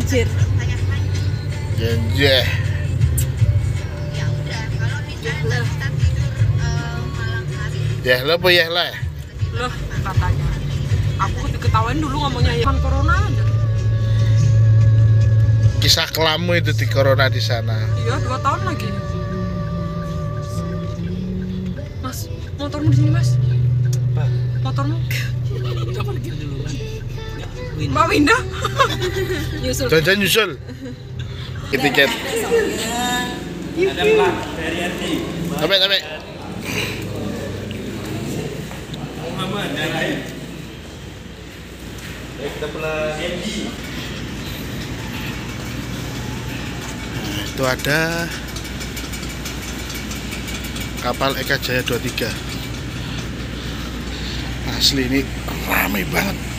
Anjir. Jenjeh. Ya lo apa ya lah? Loh, katanya. Aku diketawain dulu ngomongnya ya corona aja. Kisah kelamu itu di corona di sana. Iya, 2 tahun lagi. Mas, motormu di sini, Mas. Apa? Motormu? Kita parkir dulu kan. Mbak Winda. Nyusul. Jangan nyusul. Tiket. Ada pelan dari RT. Sampai. Mama darahin. Kita pelan RT. Itu ada kapal Eka Jaya 23. Asli ini ramai banget.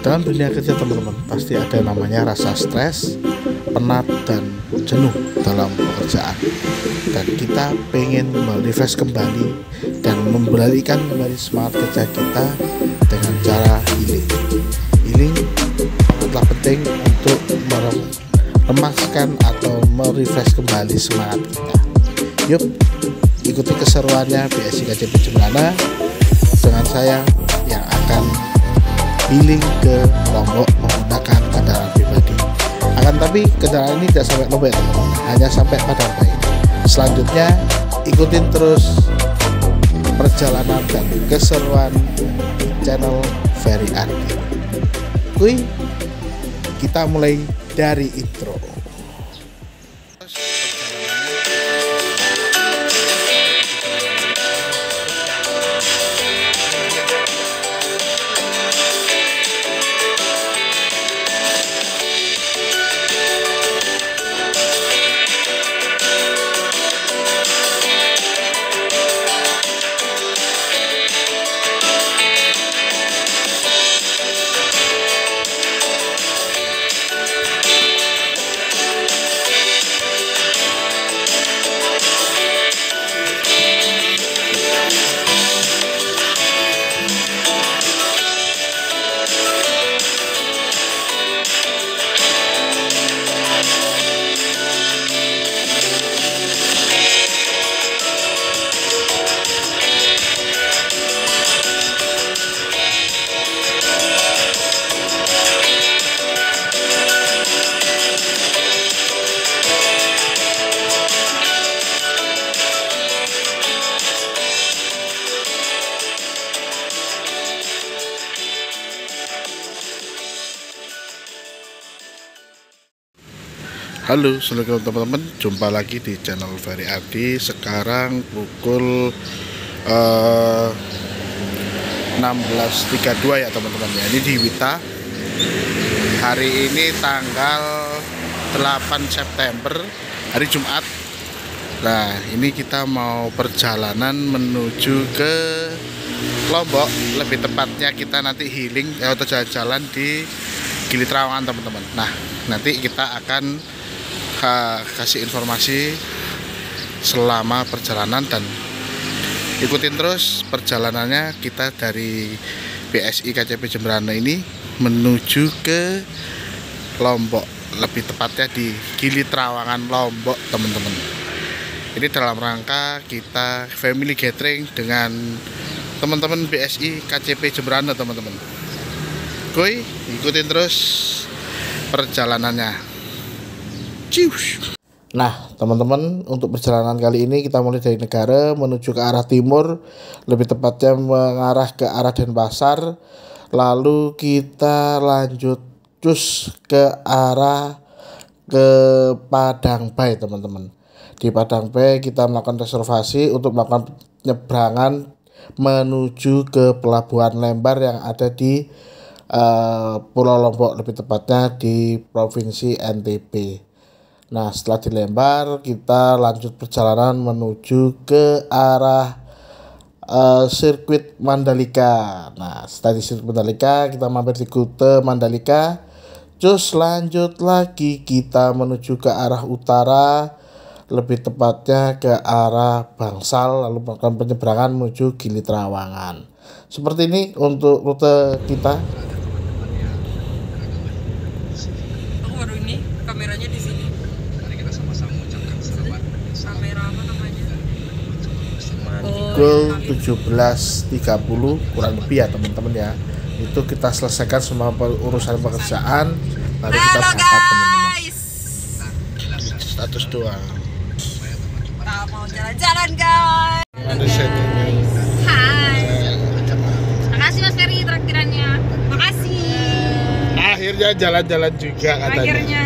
Dalam dunia kerja teman-teman pasti ada namanya rasa stres, penat dan jenuh dalam pekerjaan, dan kita pengen merefresh kembali dan membalikan kembali semangat kerja kita dengan cara healing. Healing sangatlah penting untuk melemaskan atau merefresh kembali semangat kita. Yuk ikuti keseruannya BSI KCP Jembrana dengan saya yang akan healing ke Lombok menggunakan kendaraan pribadi. Akan tapi kendaraan ini tidak sampai Lombok, hanya sampai Padang Bayi. Selanjutnya ikutin terus perjalanan dan keseruan channel Ferry Ardi. Kita mulai dari intro. Halo, assalamualaikum teman-teman. Jumpa lagi di channel Ferry Ardi. Sekarang pukul 16.32 ya teman-teman ya. Ini di Wita. Hari ini tanggal 8 September, hari Jumat. Nah, ini kita mau perjalanan menuju ke Lombok. Lebih tepatnya kita nanti healing atau jalan-jalan di Gili Trawangan teman-teman. Nah, nanti kita akan kasih informasi selama perjalanan dan ikutin terus perjalanannya kita dari BSI KCP Jembrana ini menuju ke Lombok, lebih tepatnya di Gili Trawangan Lombok teman-teman. Ini dalam rangka kita family gathering dengan teman-teman BSI KCP Jembrana teman-teman. Ikutin terus perjalanannya. Nah teman-teman, untuk perjalanan kali ini kita mulai dari negara menuju ke arah timur, lebih tepatnya mengarah ke arah Denpasar. Lalu kita lanjut terus ke arah ke Padang Bayi teman-teman. Di Padang Bayi kita melakukan reservasi untuk melakukan penyeberangan menuju ke Pelabuhan Lembar yang ada di Pulau Lombok, lebih tepatnya di Provinsi NTB. Nah, setelah di Lembar kita lanjut perjalanan menuju ke arah sirkuit Mandalika. Nah, setelah di sirkuit Mandalika kita mampir di Kuta Mandalika. Cus, lanjut lagi, kita menuju ke arah utara, lebih tepatnya ke arah Bangsal, lalu melakukan penyeberangan menuju Gili Trawangan. Seperti ini untuk rute kita. Aku baru ini kameranya di sini. Kamera apa namanya? Pukul 17.30 kurang lebih ya teman-teman ya. Itu kita selesaikan semua urusan pekerjaan, baru kita berangkat teman-teman. Status doang. Kita mau jalan-jalan guys. Hai. Makasih Mas Ferry traktirannya. Makasih. Akhirnya jalan-jalan juga katanya. Akhirnya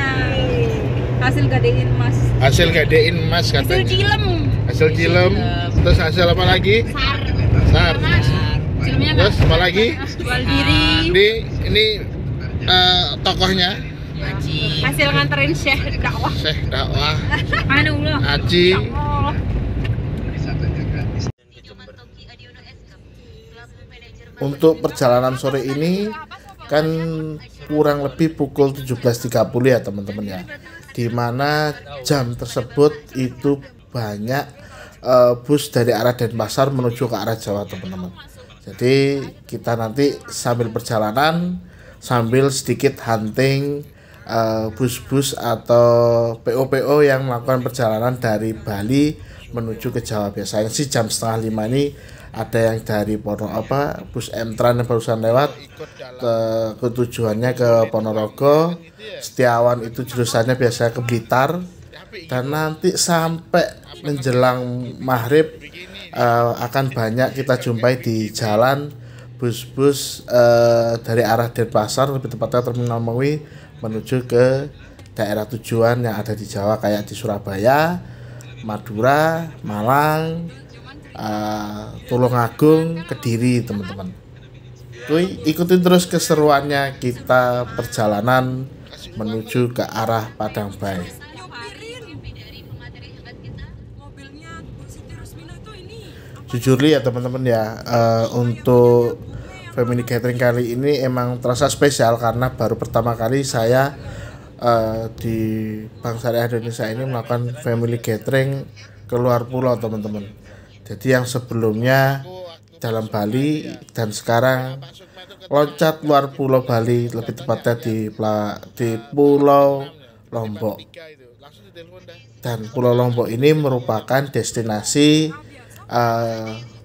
hasil gadein Mas. Hasil gadein Mas Hasil katanya. cilem. Hasil cilem. Terus hasil apa lagi? Sar. Cilemnya Terus apa lagi? jual diri. Ini tokohnya Hasil nganterin Syekh dakwah. Syekh dakwah Anu loh. Haji. Oh. Untuk perjalanan sore ini kan kurang lebih pukul 17.30 ya teman-teman ya, dimana jam tersebut itu banyak bus dari arah Denpasar menuju ke arah Jawa teman-teman. Jadi kita nanti sambil perjalanan sambil sedikit hunting bus-bus atau PO-PO yang melakukan perjalanan dari Bali menuju ke Jawa. Biasanya sih jam 4:30 ini ada yang dari bus Emtran yang barusan lewat ke tujuannya ke Ponorogo. Setiawan itu jurusannya biasanya ke Blitar, dan nanti sampai menjelang maghrib akan banyak kita jumpai di jalan bus-bus dari arah Denpasar, lebih tepatnya Terminal Mewi, menuju ke daerah tujuan yang ada di Jawa kayak di Surabaya, Madura, Malang, Tulungagung, Kediri teman-teman. Ikutin terus keseruannya kita perjalanan menuju ke arah Padang Bae. Jujur ya teman-teman ya, untuk family gathering kali ini emang terasa spesial karena baru pertama kali saya di Bank Syariah Indonesia ini melakukan family gathering keluar pulau teman-teman. Jadi yang sebelumnya dalam Bali dan sekarang loncat luar pulau Bali, lebih tepatnya di Pulau Lombok. Dan Pulau Lombok ini merupakan destinasi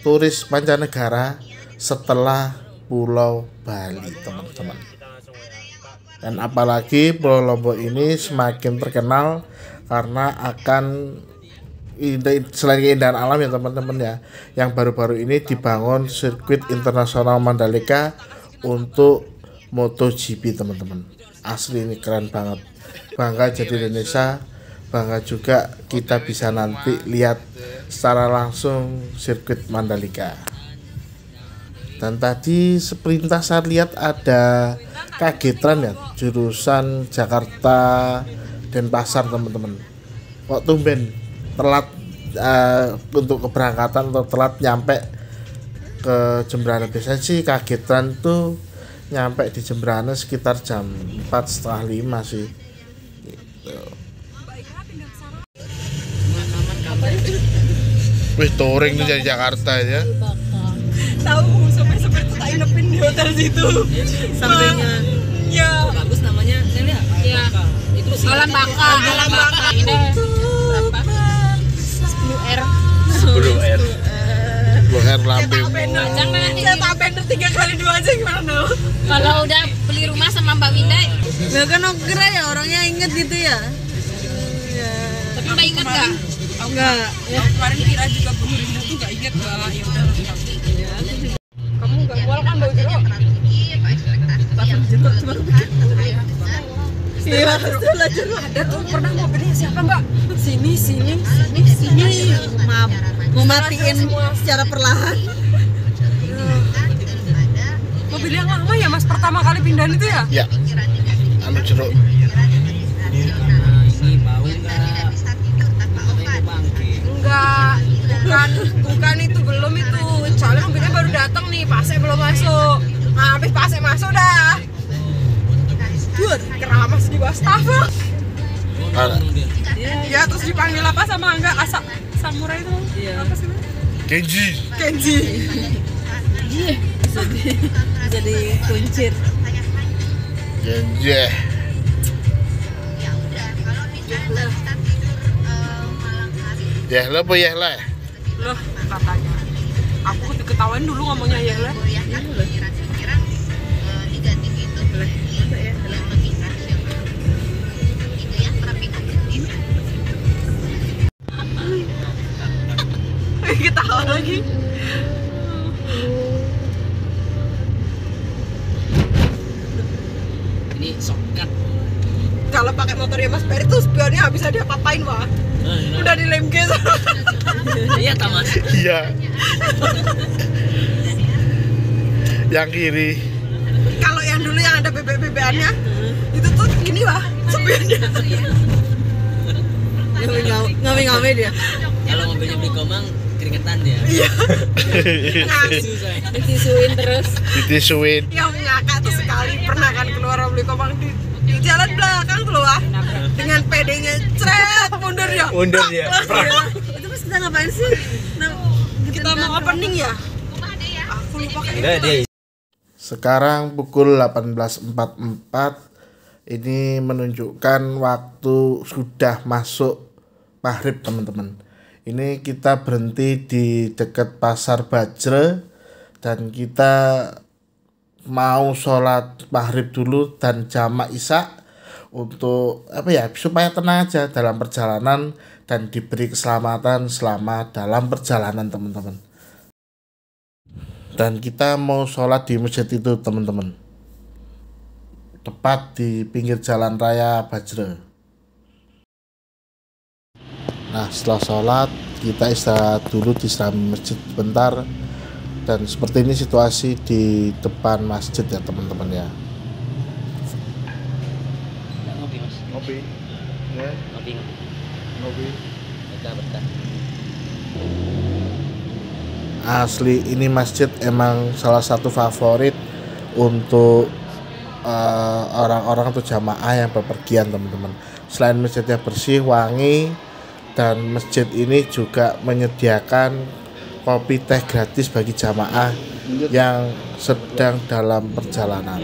turis mancanegara setelah Pulau Bali teman-teman. Dan apalagi Pulau Lombok ini semakin terkenal karena akan selain keindahan alam ya teman-teman ya, yang baru-baru ini dibangun sirkuit internasional Mandalika untuk MotoGP teman-teman. Asli ini keren banget. Bangga jadi Indonesia, bangga juga kita bisa nanti lihat secara langsung sirkuit Mandalika. Dan tadi seperintas saya lihat ada Kagetran ya, jurusan Jakarta Denpasar teman-teman. Kok tumben telat untuk keberangkatan atau telat nyampe ke Jembrana. Biasanya sih Kagetran tuh nyampe di Jembrana sekitar jam 4:30 sih gitu. Wih, touring tuh dari Jakarta ya. Tahu sampai seperti tak inepin di hotel situ. Sampingnya Ya. bagus namanya, ini ya. Iya. Itu sih. Alam Baka. Alam Baka. Ini berapa? 10R. 10R. Blok lambe. Saya tak bender 3 kali 2 aja gimana no? Kalau udah beli rumah sama Mbak Winda, Ya kan kira ya orangnya inget gitu ya. tapi Mbak ingat nggak? Enggak. Ya. Kemarin kira juga Bu Rinda tuh enggak inget Mbak. Ya udah. Kamu enggak mual kan bau jeruk? Jeruk cuma iya, betul jeruk. Ada tuh pernah mobilnya siapa Mbak? Sini. Mau matiin secara perlahan. Mobil yang lama ya Mas, pertama kali pindahan itu ya? Ya. Anu jeruk. Ini bau enggak? Bukan itu, belum itu. Soalnya mobilnya baru datang nih, pasnya belum masuk. Nah, habis pasnya masuk dah. Dur, keram wastafel. Ah, Ya terus dipanggil apa sama enggak asak samurai itu? Iya. Apa sih? Kenji. Kenji. Jadi kuncir. Kenji. Ya lo apa ya lah? Loh katanya. Aku ketahuan dulu ngomongnya ya lah. Ketawa lagi. Ini sokat. Kalau pakai motornya Mas Peri tuh spionnya nggak bisa diapa-apain wah. Udah dilem gas. Iya Mas. Iya. Yang kiri. Kalau yang dulu yang ada bebek-bebekannya itu tuh gini wah spionnya. Ngame-ngame dia. Kalau mobilnya beli komang keringetan dia. Iya. Ditisuin terus. Ditisuin. Yang ngakak tuh sekali pernah kan keluar beli komang di jalan belakang tuh wah. Dengan pedenya cret mundur ya. Mundur dia. Itu pas kita ngapain sih? Kita mau opening ya? Aku lupa kayak Enggak dia. Sekarang pukul 18.44. Ini menunjukkan waktu sudah masuk maghrib teman-teman. Ini kita berhenti di dekat pasar Bajre dan kita mau sholat maghrib dulu dan jamak isya untuk apa ya, supaya tenang aja dalam perjalanan dan diberi keselamatan selama dalam perjalanan teman-teman. Dan kita mau sholat di masjid itu teman-teman, tepat di pinggir jalan raya Bajre. Nah setelah sholat kita istirahat dulu di samping masjid bentar. Dan seperti ini situasi di depan masjid ya teman-teman ya. Ngopi Mas. Ngopi ya, Ngopi. ngopi. Betah. Asli ini masjid emang salah satu favorit untuk orang-orang atau jamaah yang bepergian teman-teman. Selain masjidnya bersih, wangi, dan masjid ini juga menyediakan kopi teh gratis bagi jamaah yang sedang dalam perjalanan.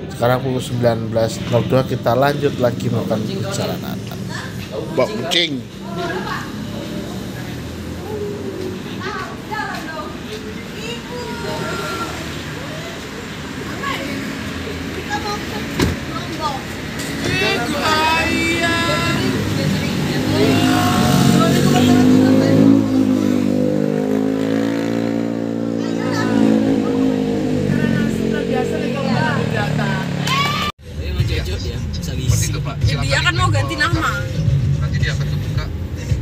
Sekarang pukul 19.02 kita lanjut lagi melakukan perjalanan. Bawa kucing. dia kan mau ganti nama. Nanti dia akan kebuka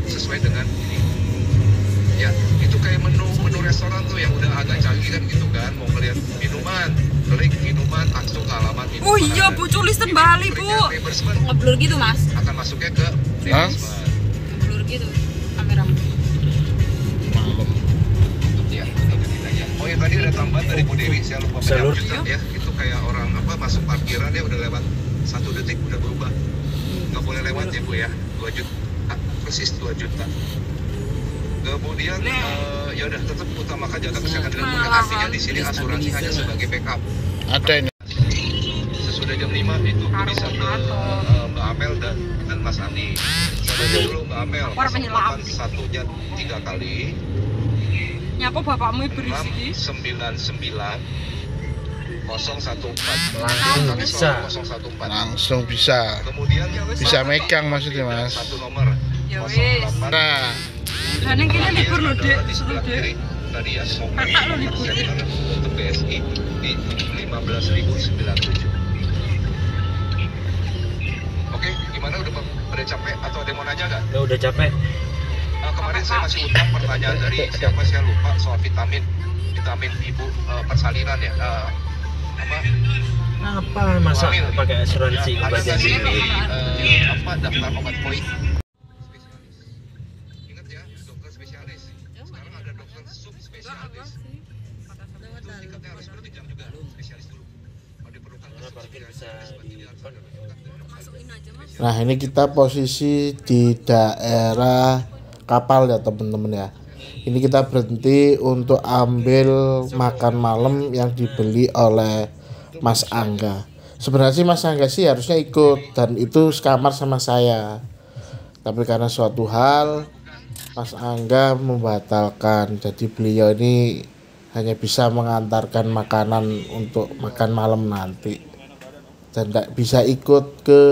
sesuai dengan ini. Ya, itu kayak menu restoran tuh yang udah agak canggih kan gitu kan. Mau ngeliat minuman, klik minuman, langsung ke alamat minuman. Oh iya, Bu Culisten Bali, Bu. Reimbursement Ngeblur gitu mas, akan masuknya ke reimbursement. ngeblur gitu kameramu. Ya, oh ya tadi ada tambahan dari Bu Dewi, saya lupa penjelasan ya. Itu kayak orang apa masuk parkiran ya udah lewat 1 detik udah berubah. Nggak boleh lewat ya Bu ya, 2 juta, persis 2 juta. Kemudian ya udah tetap utamakan jaga kesehatan dan kemudian artinya di sini asuransi hanya sebagai backup. Ada ini. Sesudah jam 5 itu bisa ke Mbak Amel dan Mas Andi. Saya dulu Mbak Amel, Para penyelam. 1 jam 3 kali. Nyapa bapakmu berisiki. 99 014 Langsung bisa. 014. Langsung bisa. Kemudian Bisa megang maksudnya mas. satu nomor Ya wis. 08. Nah, Dan yang kini libur loh, Dek. Di sebelah kiri tadi ya Kakak lo libur. untuk BSI di 15.097. Oke, gimana udah pada capek atau ada yang mau nanya nggak? Udah capek. Kemarin saya masih utang pertanyaan dari siapa saya lupa soal vitamin ibu persalinan ya. Apa masa pakai asuransi Ada obatnya tadi sendiri? apa daftar obat polik spesialis. Ingat ya, dokter spesialis. Sekarang ada dokter subspesialis. Itu tingkatnya harus berjenjang juga. Spesialis dulu. Kalau diperlukan Karena parkir bisa di depan. Nah, ini kita posisi di daerah kapal ya teman-teman ya. Ini kita berhenti untuk ambil makan malam yang dibeli oleh Mas Angga. Sebenarnya sih Mas Angga sih harusnya ikut dan itu sekamar sama saya. Tapi karena suatu hal Mas Angga membatalkan. Jadi beliau ini hanya bisa mengantarkan makanan untuk makan malam nanti. Dan tidak bisa ikut ke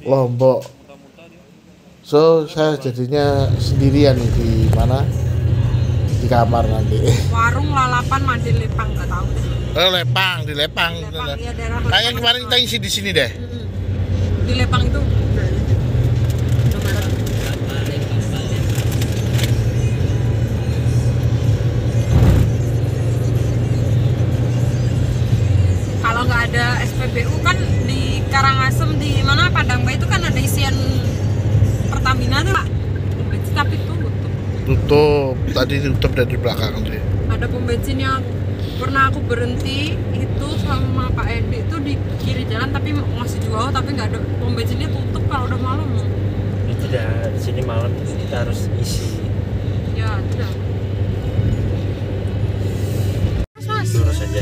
Lombok. So saya jadinya sendirian nih di mana? Di kamar nanti. Warung lalapan Mandi Lepang nggak tahu deh. Lepang, di Lepang. Lepang, iya, daerah Kayak yang Lepang. kemarin kita isi di sini deh. Di Lepang itu. Kalau nggak ada SPBU kan di Karangasem di mana Padangbai itu kan ada isian Pertamina tuh Pak. Tapi tutup. Tutup, tadi tutup dari belakang tuh. Ada pom bensin yang pernah aku berhenti itu sama Pak Edi itu di kiri jalan tapi masih jauh tapi nggak ada pom bensinnya tutup kalau udah malam. Itu dah di sini malam kita harus isi. Ya tidak. Mas. Lurus aja.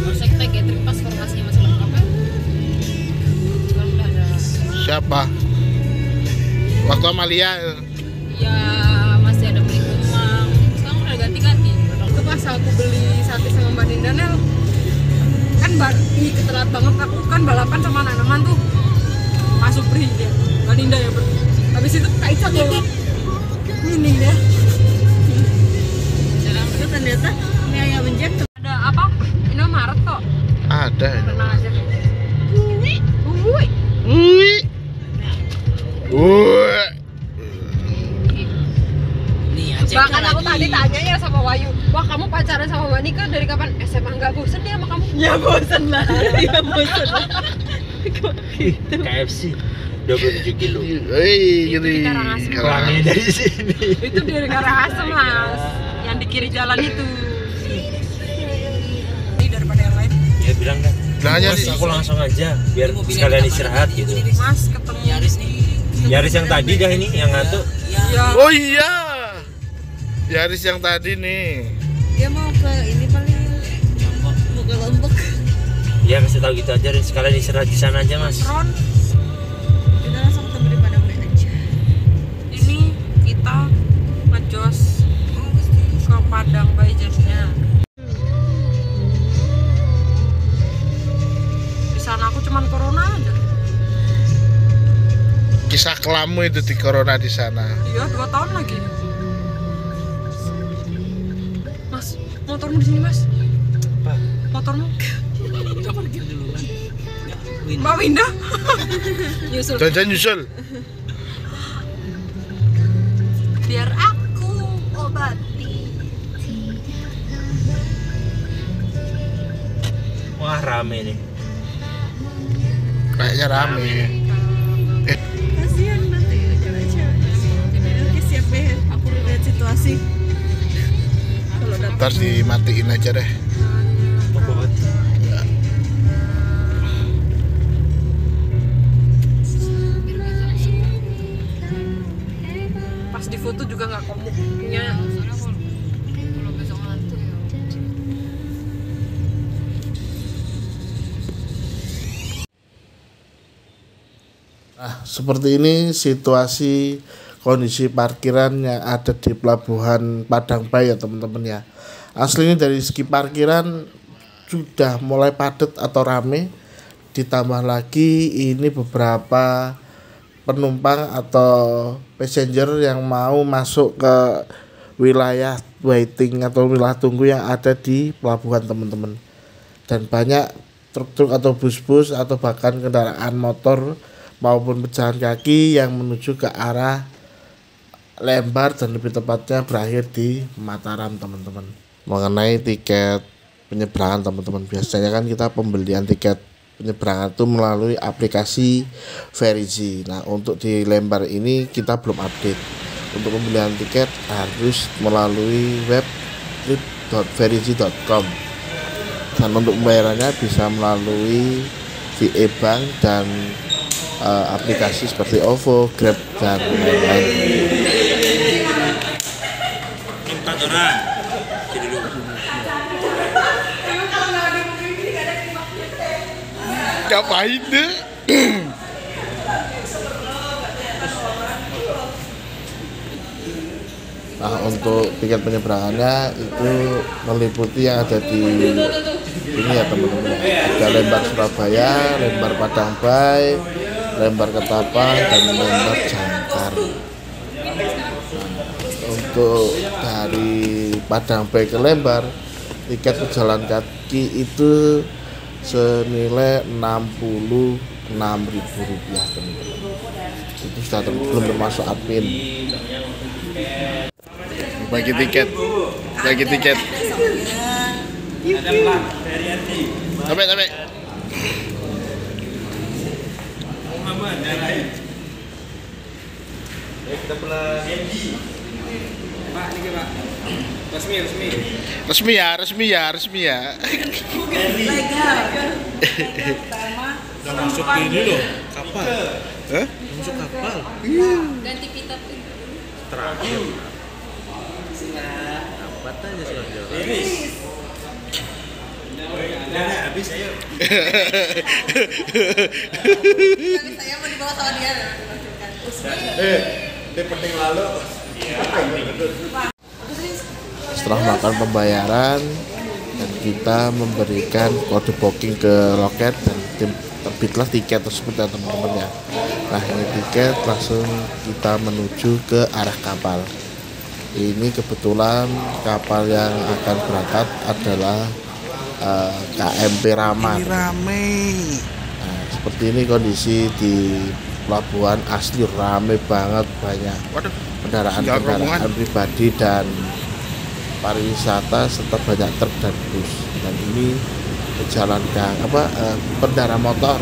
Harusnya kita gathering pas formasinya masih lengkap ya. Kan udah ada. Siapa? Waktu Amalia. Ya masih ada beli kumang. Sekarang udah ganti-ganti. Itu pas aku beli sate sama Mbak Dinda Nel kan ketelat banget aku kan balapan sama anak teman tuh masuk Supri dia Mbak Dinda ya bro. Habis itu Kak Ica loh mining dia. Itu ternyata ini ayam menjek. Ada apa? Indomaret kok. Ada ini. Tenang aja. Uwi. Ui. Ui. Nih Aceh Bahkan aku tadi tanya ya sama Wahyu, wah kamu pacaran sama Mbak Nika dari kapan? SMA nggak bosen dia sama kamu? Ya bosen lah, ya bosen lah. KFC 27 kilo. Hei, Itu di Karangasem. Pulangnya dari sini. Itu dari Karangasem mas, yang di kiri jalan itu. Ini daripada yang lain. Ya bilang kan. Bilangnya Mas, aku langsung aja biar sekalian istirahat gitu. Mas ketemu Yaris nih. Yaris yang tadi dah ini yang ngantuk. Ya, Oh iya. Yaris yang tadi nih. Dia mau ke ini paling mau ke Lombok. Ya kasih tahu gitu aja dan sekalian istirahat di sana aja mas. Ron, Kita langsung ketemu di Padangbai aja. ini kita ngejos ke Padangbai jadinya. Di sana aku cuman corona aja. Kisah kelamu itu di corona di sana. Iya, 2 tahun lagi. Mas, motormu di sini, Mas. Apa? Motormu. Kita parkir dulu kan. Mbak Winda. Nyusul. Jangan nyusul. Biar aku obati. Wah rame nih. Kayaknya rame. Kasihan nanti cewek-cewek. Oke siap deh. Aku lihat situasi. Kalau dapat Ntar dimatiin aja deh. Oh, banget. Pas di foto juga nggak komuknya. soalnya kalau besok ngantuk ya. Nah, seperti ini situasi kondisi parkiran yang ada di pelabuhan Padangbai ya teman-teman ya. Aslinya dari segi parkiran sudah mulai padat atau rame. Ditambah lagi ini beberapa penumpang atau passenger yang mau masuk ke wilayah waiting atau wilayah tunggu yang ada di pelabuhan teman-teman. Dan banyak truk-truk atau bus-bus atau bahkan kendaraan motor maupun pejalan kaki yang menuju ke arah Lembar dan lebih tepatnya berakhir di Mataram teman-teman. Mengenai tiket penyeberangan teman-teman, biasanya kan kita pembelian tiket penyeberangan itu melalui aplikasi Verizy. Nah, untuk di Lembar ini kita belum update. Untuk pembelian tiket harus melalui web trip.verizy.com. Dan untuk pembayarannya bisa melalui VE Bank dan aplikasi seperti OVO, Grab dan lain-lain. Empat orang. Ngapain deh? Nah, untuk tiket penyeberangannya itu meliputi yang ada di ini ya teman-teman. Ada Lembar Surabaya, Lembar Padangbai, Lembar Ketapang, dan Lembar Jangkar. Nah, untuk dari Padangbai ke Lembar, tiket pejalan kaki itu senilai Rp66.000 teman-teman. Itu sudah belum termasuk admin. Bagi tiket. Sampai. Resmi ya. Udah masuk ini loh, kapal. Masuk kapal. Ganti pita tuh. Terakhir. Apa aja selanjutnya? Habis ayo. Saya mau dibawa sama dia. Ini penting lalu. Setelah melakukan pembayaran dan kita memberikan kode booking ke loket dan terbitlah tiket tersebut ya teman-teman ya. Nah, ini tiket langsung kita menuju ke arah kapal. Ini kebetulan kapal yang akan berangkat adalah KMP Raman. Nah, seperti ini kondisi di pelabuhan asli, rame banget, banyak kendaraan pribadi dan pariwisata serta banyak truk dan bus. Dan ini menjalankan pengendara motor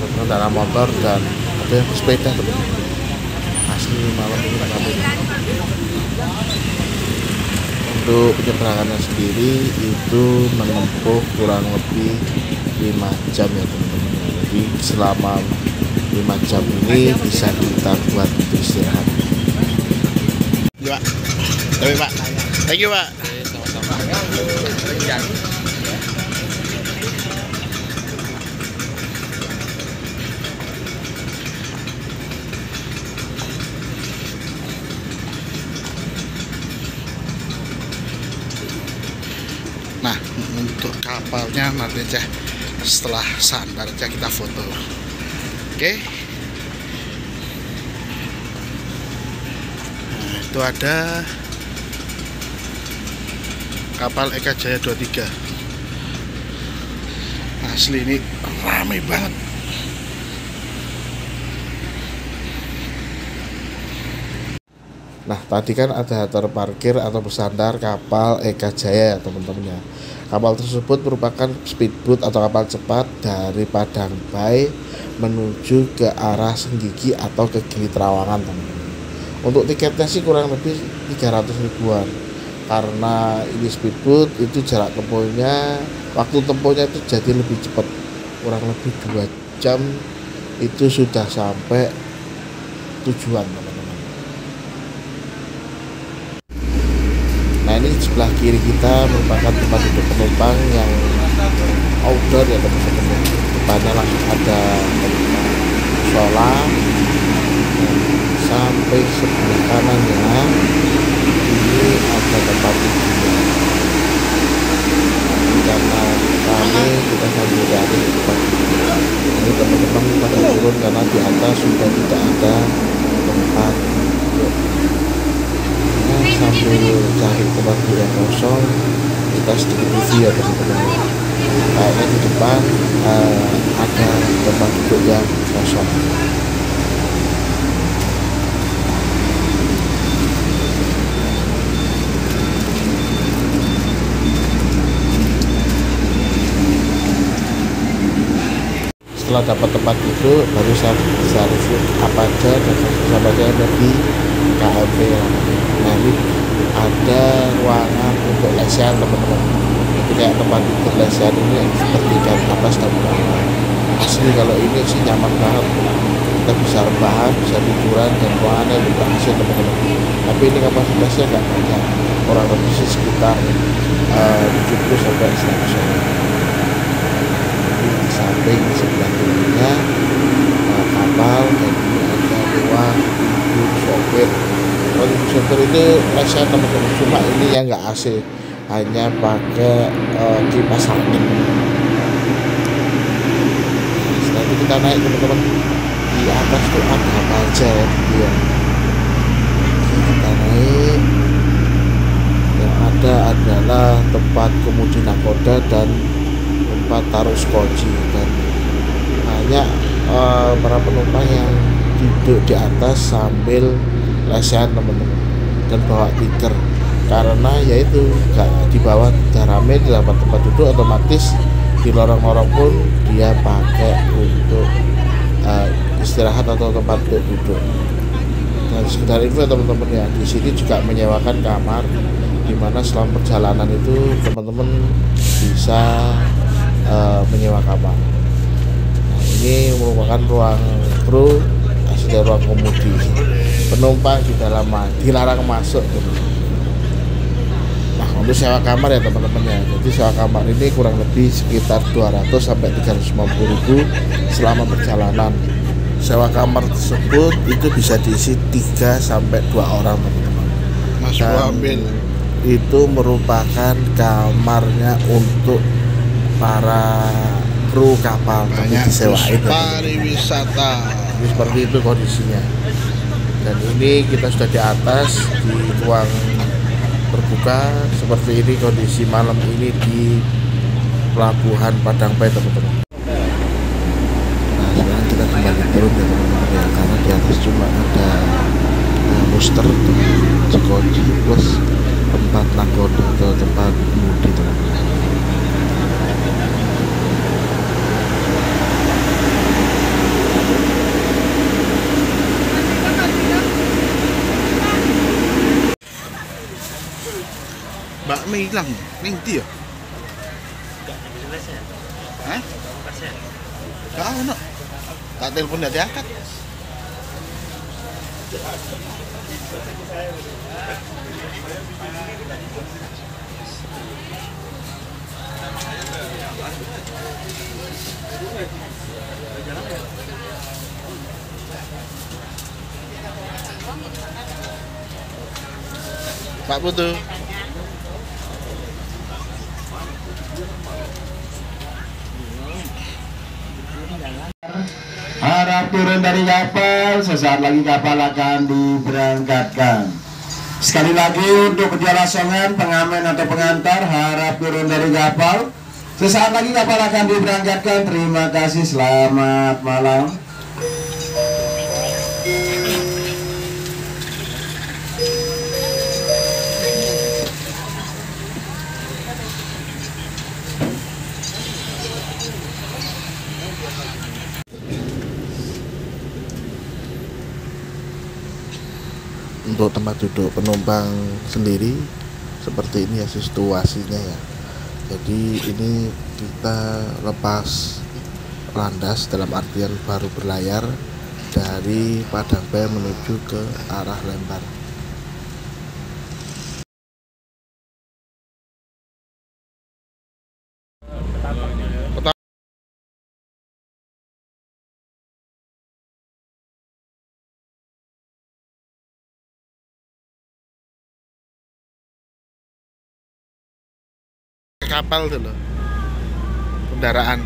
dan ada sepeda teman-teman. Asli malam ini rame. Untuk penyeberangannya sendiri itu menempuh kurang lebih 5 jam ya teman-teman. Jadi selama 5 jam ini bisa kita buat istirahat. Pak. Tapi Pak. Thank you Pak. Nah, untuk kapalnya nanti aja setelah sandar aja kita foto. Oke. Nah, itu ada kapal Eka Jaya 23. Asli ini ramai banget. Nah, tadi kan ada terparkir atau bersandar kapal Eka Jaya ya teman-teman ya. Kapal tersebut merupakan speedboat atau kapal cepat dari Padangbai menuju ke arah Senggigi atau ke Gili Trawangan teman-teman. Untuk tiketnya sih kurang lebih 300 ribuan. Karena ini speedboat itu jarak tempuhnya, waktu tempuhnya itu jadi lebih cepat. Kurang lebih 2 jam itu sudah sampai tujuan teman-teman. Nah, ini sebelah kiri kita merupakan tempat duduk penumpang yang outdoor ya teman-teman. Depannya langsung ada tempat musola, sampai sebelah kanannya ini ada tempat tidur. Karena kami kita sambil cari tempat tidur. Ini teman-teman pada turun karena di atas sudah tidak ada tempat tidur. Sambil cari tempat tidur yang kosong, kita sedikit review ya teman-teman. Kayaknya di depan ada tempat duduk yang kosong. setelah dapat tempat duduk baru saya bisa review apa aja dan apa aja ada di KMP. Nah ini ada ruangan untuk lesehan teman-teman. Jadi kayak tempat tidur lesehan ini seperti kan atas dan bawah. Asli kalau ini sih nyaman banget, kita bisa rebahan, bisa tiduran, dan ruangannya juga asli teman-teman. Tapi ini kapasitasnya nggak banyak, kurang lebih sih sekitar 70 sampai 100 orang. Di samping sebelah kirinya kapal, dan ini ada ruang ibu sopir. Ruang ibu sopir itu lesehan teman-teman, cuma ini yang nggak AC, hanya pakai kipas angin. Setelah itu kita naik teman-teman, di atas tuh ada apa aja ya gitu ya. Kita naik, yang ada adalah tempat kemudi nakoda dan tempat taruh skoci, dan banyak para penumpang yang duduk di atas sambil lesehan teman-teman dan bawa tikar, karena yaitu gak di bawah udah rame, di dapat tempat duduk otomatis di lorong-lorong pun dia pakai untuk istirahat atau tempat duduk. Dan sekedar info teman-teman ya, di sini juga menyewakan kamar, dimana selama perjalanan itu teman-teman bisa menyewa kamar. Nah, ini merupakan ruang kru, asli ruang kemudi. Penumpang di dalam dilarang masuk gitu. Nah untuk sewa kamar ya teman-teman ya, jadi sewa kamar ini kurang lebih sekitar 200 sampai 350.000 selama perjalanan. Sewa kamar tersebut itu bisa diisi 3 sampai 2 orang teman-teman. Mas gua ambil. Itu merupakan kamarnya untuk para kru kapal, tapi Banyak disewain pariwisata. Ini seperti itu kondisinya. Dan ini kita sudah di atas di ruang terbuka, seperti ini kondisi malam ini di Pelabuhan Padang Bay teman-teman. Nah sekarang kita kembali turun ya teman-teman ya, karena di atas cuma ada booster skoci plus tempat nakoda atau tempat mudi teman-teman. Mbak Mei hilang, Mei dia. Hah? Tahu nak? Tak telepon dia diangkat. Pak Putu. Harap turun dari kapal, sesaat lagi kapal akan diberangkatkan. Sekali lagi untuk pejuara songan, pengamen atau pengantar, harap turun dari kapal. Sesaat lagi kapal akan diberangkatkan. Terima kasih, selamat malam. Untuk tempat duduk penumpang sendiri seperti ini ya situasinya ya. Jadi ini kita lepas landas, dalam artian baru berlayar dari Padang Bay menuju ke arah Lembar. Kapal tuh loh, kendaraan.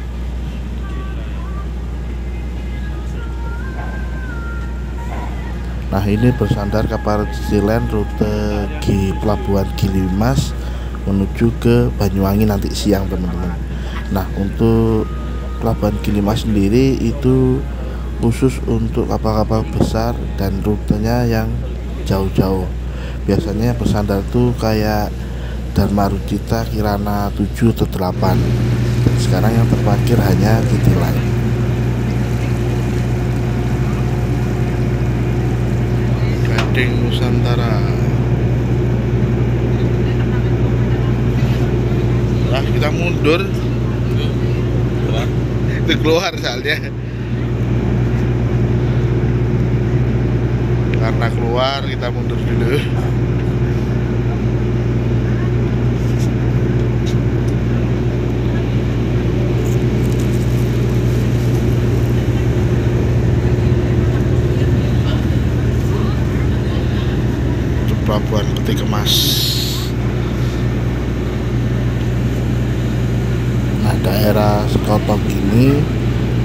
Nah ini bersandar kapal Cilen rute Pelabuhan Gilimas menuju ke Banyuwangi nanti siang teman-teman. Nah untuk Pelabuhan Gilimas sendiri itu khusus untuk kapal-kapal besar dan rutenya yang jauh-jauh. Biasanya bersandar tuh kayak Dharma Rucita, Kirana 7 atau 8. Dan sekarang yang terparkir hanya City Line. Gading Nusantara. Nah, kita mundur. Itu keluar soalnya. Karena keluar kita mundur dulu. Pelabuhan Peti Kemas. Nah, daerah Sekotong ini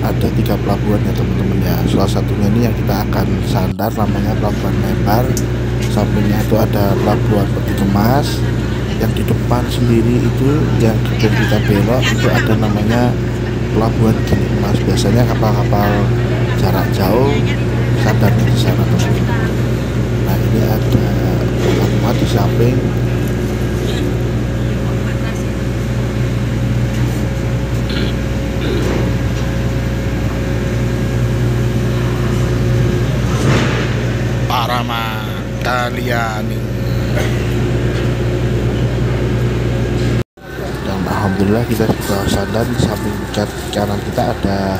ada 3 pelabuhan ya teman-teman ya. Salah satunya ini yang kita akan sandar namanya Pelabuhan Lembar. Sampingnya itu ada Pelabuhan Peti Kemas. Yang di depan sendiri itu yang kita belok itu ada namanya Pelabuhan Gili Emas. Biasanya kapal-kapal jarak jauh sandarnya di sana teman-teman. Nah, ini ada pelabuhan di samping. Paramakaliani. Dan alhamdulillah kita sudah sandar. Di samping kanan kita ada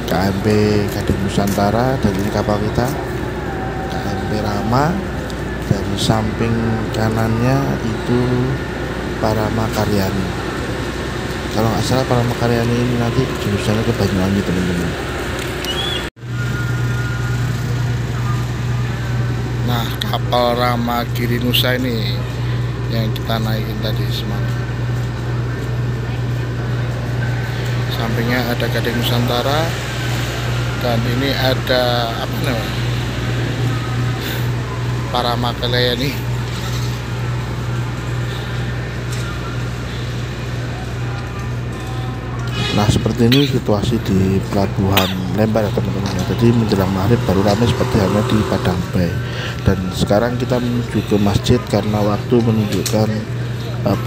KMP Gading Nusantara, dan ini kapal kita KMP Rama. Dan samping kanannya itu Paramakaryani. Kalau nggak salah Paramakaryani ini nanti jurusannya ke Banyuwangi teman-teman. Nah, kapal Rama Giri Nusa ini yang kita naikin tadi semalam. Sampingnya ada Gading Nusantara, dan ini ada apa namanya? Paramakaliani. Nah, seperti ini situasi di Pelabuhan Lembar ya teman-teman. Jadi menjelang maghrib baru ramai seperti halnya di Padang Bay. Dan sekarang kita menuju ke masjid karena waktu menunjukkan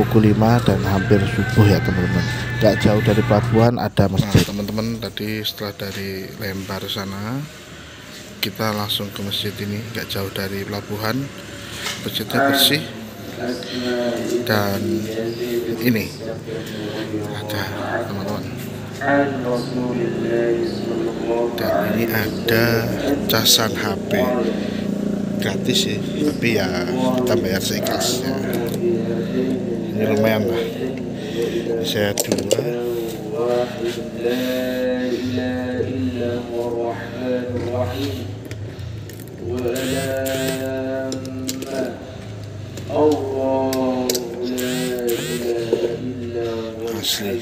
pukul 5 dan hampir subuh ya teman-teman. Gak jauh dari pelabuhan ada masjid. Nah, teman-teman, tadi setelah dari Lembar sana kita langsung ke masjid ini, gak jauh dari pelabuhan. Masjidnya bersih, dan ini ada teman-teman, dan ini ada casan HP gratis sih, tapi ya kita bayar seikhlasnya. Ini lumayan lah. Saya 2. Asli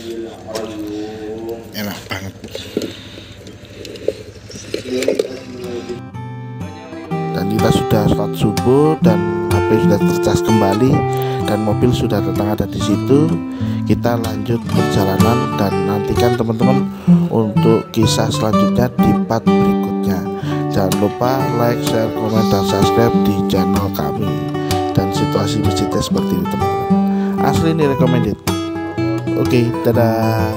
enak banget. Dan kita sudah sholat subuh dan HP sudah tercas kembali dan mobil sudah datang ada di situ. Kita lanjut perjalanan dan nantikan teman-teman untuk kisah selanjutnya di part berikutnya. Jangan lupa like, share, komen, dan subscribe di channel kami. Dan situasi masjidnya seperti ini teman-teman. Asli ini recommended. Oke, dadah.